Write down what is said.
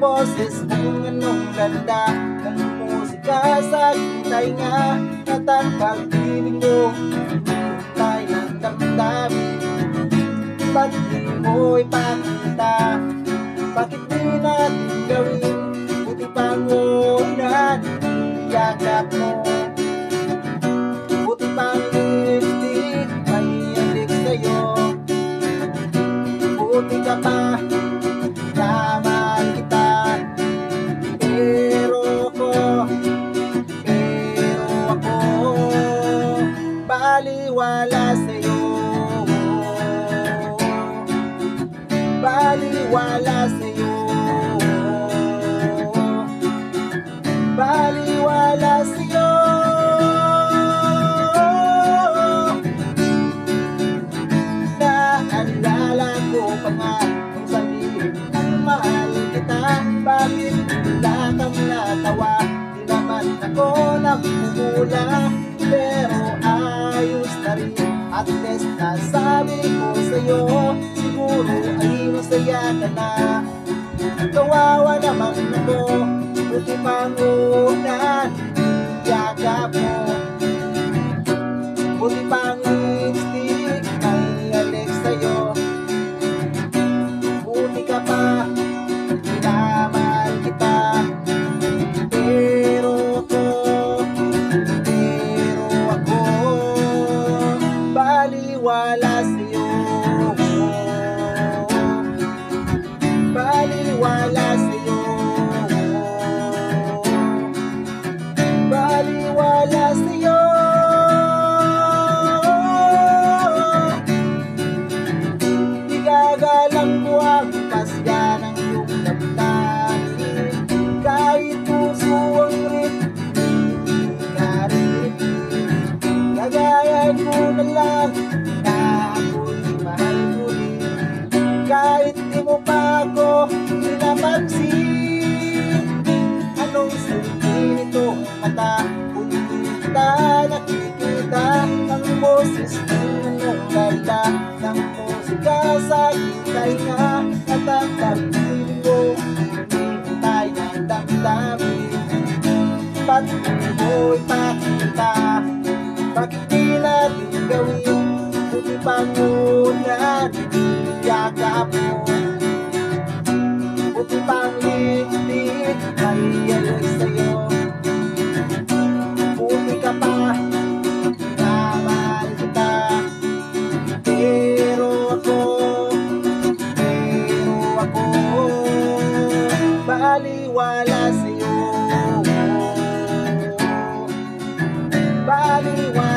boses ng anong ganda ng musika sa aking tainga, at ang pag-ibig mo tayo ng damdamin. Ba't di mo ipakita? Bakit di natin gawin? Buti pang unan, yakap mo. Buti pang lipstick, may halik sa'yo. Buti ka pa, naman kita. Pero ako baliwala sa'yo. Baliwala sa'yo. Baliwala sa'yo. Naalala ko pa nga kung sabihin ang mahal kita. Bakit bigla kang natawa? Di naman ako nagmumula, pero ayos na rin. At least nasabi ko sa'yo, siguro ay masaya ka na. Kawawa naman ako, buti pang unan, yakap mo. Buti pang lipstick, may halik sa'yo. Buti ka pa, minamahal kita. Pero ako baliwala sa'yo. Baliwala sa'yo. Baliwala sa'yo. Igagalang mo ang pasya ng iyong damdamin. Kahit puso ang rin, ka rin. Gagayan mo na lang na ako'y mahal mo rin. Kahit di mo pa ako pinapansin. Anong silbi nito mata kung di kita nakikita? Ang boses ng anong ganda ng musika sa aking tainga, at ang pag-ibig mo hinihintay ng damdamin. Ba't di mo ipakita? Bakit di natin gawin? Buti pang unan, yakap mo. Buti pang lipstick, may halik sa'yo. Buti ka pa, minamahal kita. Pero ako baliwala sa'yo. Baliwala